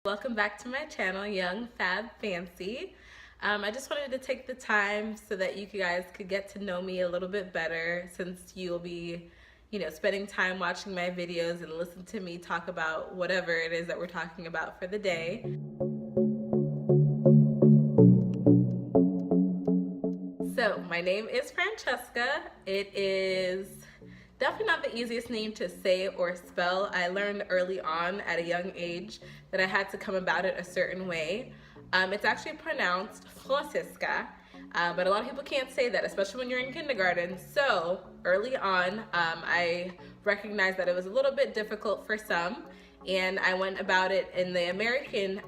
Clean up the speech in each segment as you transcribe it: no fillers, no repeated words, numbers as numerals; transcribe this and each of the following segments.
Welcome back to my channel, YoungFabFancy. I just wanted to take the time so that you guys could get to know me a little bit better, since you'll be, spending time watching my videos and listen to me talk about whatever it is that we're talking about for the day. So, my name is Francesca. It is definitely not the easiest name to say or spell. I learned early on at a young age that I had to come about it a certain way. It's actually pronounced Francesca, but a lot of people can't say that, especially when you're in kindergarten. So early on, I recognized that it was a little bit difficult for some, and I went about it in the American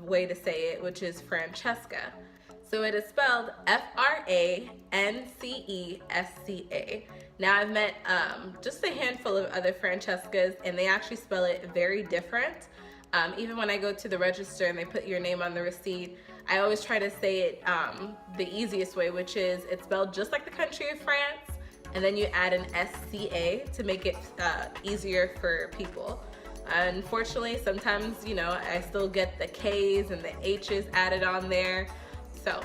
way to say it, which is Francesca. So it is spelled F-R-A-N-C-E-S-C-A. Now I've met just a handful of other Francescas, and they actually spell it very different. Even when I go to the register and they put your name on the receipt, I always try to say it the easiest way, which is it's spelled just like the country of France, and then you add an S-C-A to make it easier for people. Unfortunately, sometimes, I still get the K's and the H's added on there. So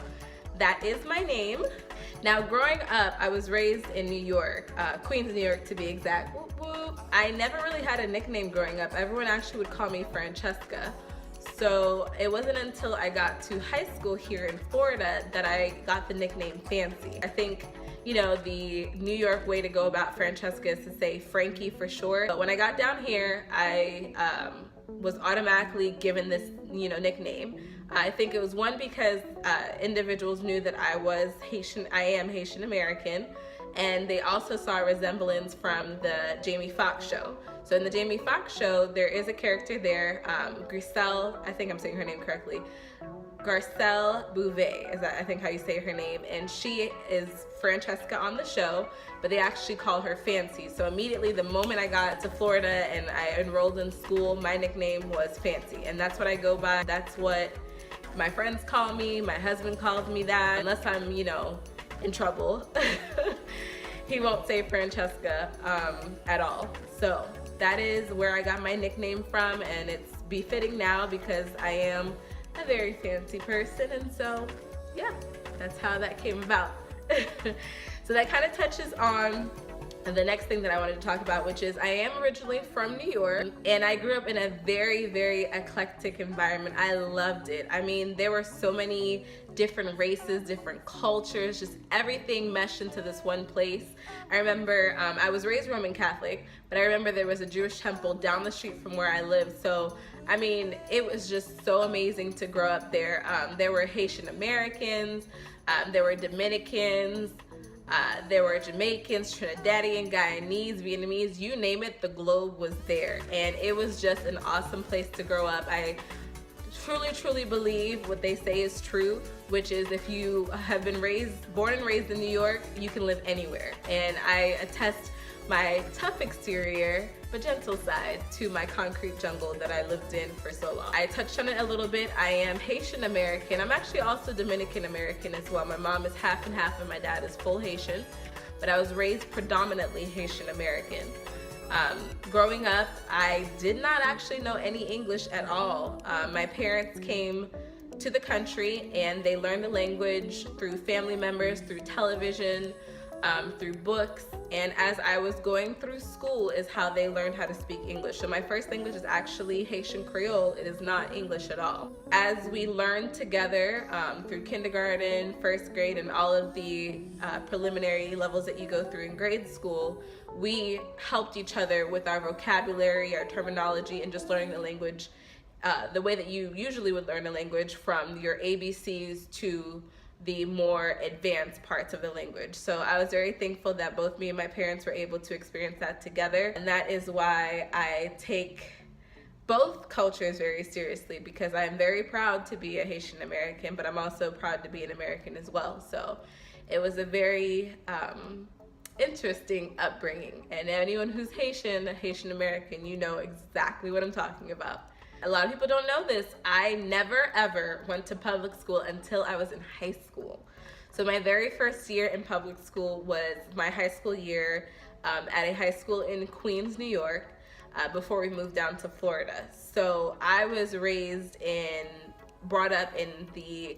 that is my name. Now, growing up, I was raised in New York, Queens, New York to be exact. Whoop, whoop. I never really had a nickname growing up. Everyone actually would call me Francesca. So it wasn't until I got to high school here in Florida that I got the nickname Fancy. I think, the New York way to go about Francesca is to say Frankie for short. But when I got down here, I was automatically given this, nickname. I think it was one because individuals knew that I am Haitian American, and they also saw a resemblance from the Jamie Foxx show. So in the Jamie Foxx show, there is a character there, Griselle, I think I'm saying her name correctly, Garcelle Bouvet is that I think how you say her name, and she is Francesca on the show, but they actually call her Fancy. So immediately the moment I got to Florida and I enrolled in school, my nickname was Fancy, and that's what I go by. That's what my friends call me, my husband calls me that, unless I'm, in trouble. He won't say Francesca at all. So that is where I got my nickname from, and it's befitting now because I am a very fancy person, and so yeah, that's how that came about. So that kind of touches on the next thing that I wanted to talk about, which is I am originally from New York, and I grew up in a very, very eclectic environment. I loved it. I mean, there were so many different races, different cultures, just everything meshed into this one place. I remember, I was raised Roman Catholic, but I remember there was a Jewish temple down the street from where I lived. So, I mean, it was just so amazing to grow up there. There were Haitian Americans, there were Dominicans, there were Jamaicans, Trinidadian, Guyanese, Vietnamese, you name it, the globe was there. And it was just an awesome place to grow up. I truly believe what they say is true, which is if you have been born and raised in New York, you can live anywhere. And I attest my tough exterior but gentle side to my concrete jungle that I lived in for so long. I touched on it a little bit. I am Haitian American. I'm actually also Dominican American as well. My mom is half and half and my dad is full Haitian, but I was raised predominantly Haitian American. Growing up, I did not actually know any English at all. My parents came to the country and they learned the language through family members, through television, through books, and as I was going through school is how they learned how to speak English. So my first language is actually Haitian Creole. It is not English at all. As we learned together through kindergarten, first grade, and all of the preliminary levels that you go through in grade school, we helped each other with our vocabulary, our terminology, and just learning the language the way that you usually would learn a language, from your ABCs to the more advanced parts of the language. So I was very thankful that both me and my parents were able to experience that together, and that is why I take both cultures very seriously, because I am very proud to be a Haitian American, but I'm also proud to be an American as well. So it was a very interesting upbringing, and anyone who's Haitian American, you know exactly what I'm talking about. A lot of people don't know this. I never ever went to public school until I was in high school. So my very first year in public school was my high school year at a high school in Queens, New York. before we moved down to Florida. So I was brought up in the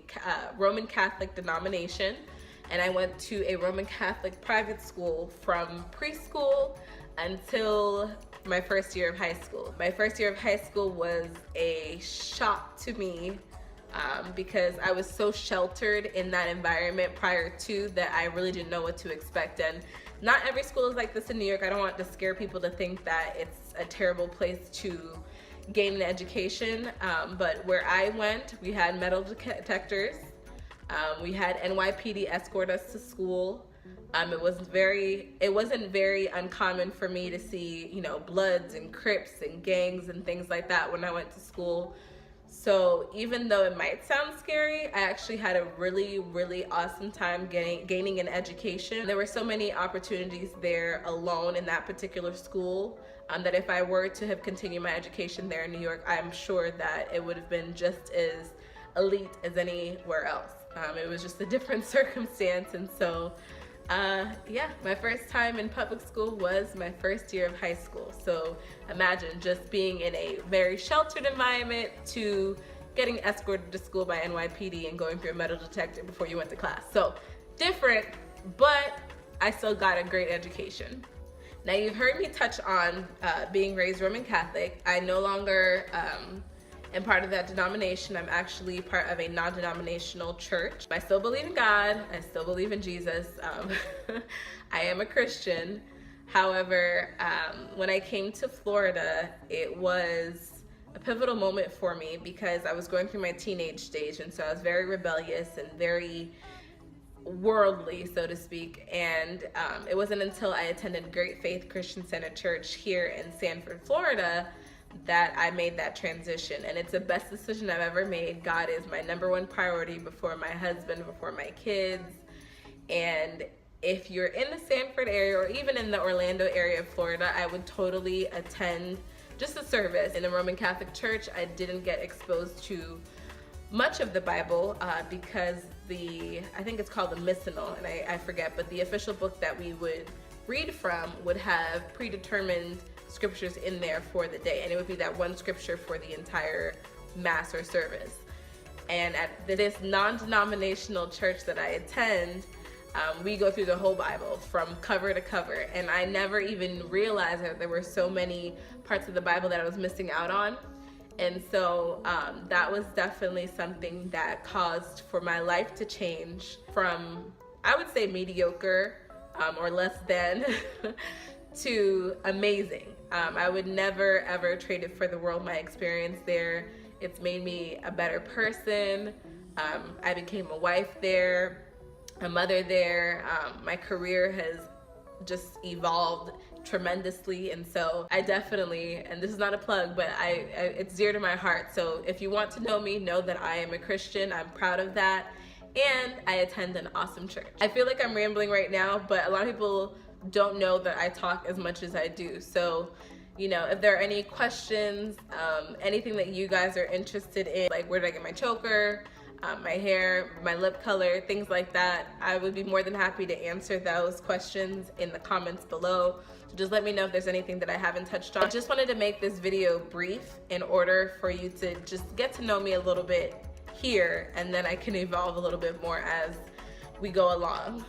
Roman Catholic denomination, and I went to a Roman Catholic private school from preschool until my first year of high school. My first year of high school was a shock to me because I was so sheltered in that environment prior to that I really didn't know what to expect. And not every school is like this in New York. I don't want to scare people to think that it's a terrible place to gain an education, but where I went, we had metal detectors. We had NYPD escort us to school. It wasn't very uncommon for me to see, you know, Bloods and Crips and gangs and things like that when I went to school. So even though it might sound scary, I actually had a really, really awesome time gaining an education. There were so many opportunities there alone in that particular school that if I were to have continued my education there in New York, I'm sure that it would have been just as elite as anywhere else. It was just a different circumstance, and so yeah, my first time in public school was my first year of high school. So imagine just being in a very sheltered environment to getting escorted to school by NYPD and going through a metal detector before you went to class. So different, but I still got a great education. Now, you've heard me touch on being raised Roman Catholic. I no longer am part of that denomination. I'm actually part of a non-denominational church. I still believe in God. I still believe in Jesus. I am a Christian. However, when I came to Florida, it was a pivotal moment for me because I was going through my teenage stage, and so I was very rebellious and very worldly, so to speak. And it wasn't until I attended Great Faith Christian Center Church here in Sanford, Florida, that I made that transition. And it's the best decision I've ever made. God is my #1 priority before my husband, before my kids. And if you're in the Sanford area or even in the Orlando area of Florida, I would totally attend just a service in a Roman Catholic church. I didn't get exposed to much of the Bible because I think it's called the Missional, and I forget, but the official book that we would read from would have predetermined scriptures in there for the day, and it would be that one scripture for the entire mass or service. And at this non-denominational church that I attend, we go through the whole Bible from cover to cover, and I never even realized that there were so many parts of the Bible that I was missing out on. And so that was definitely something that caused for my life to change from, I would say, mediocre or less than to amazing. I would never ever trade it for the world. My experience there, it's made me a better person. I became a wife there, a mother there. My career has just evolved tremendously, and so I definitely, and this is not a plug, but it's dear to my heart. So if you want to know me, know that I am a Christian. I'm proud of that, and I attend an awesome church. I feel like I'm rambling right now, but a lot of people don't know that I talk as much as I do. So, you know, if there are any questions, anything that you guys are interested in, like where did I get my choker, my hair, my lip color, things like that, I would be more than happy to answer those questions in the comments below. So just let me know if there's anything that I haven't touched on. I just wanted to make this video brief in order for you to just get to know me a little bit here, and then I can evolve a little bit more as we go along.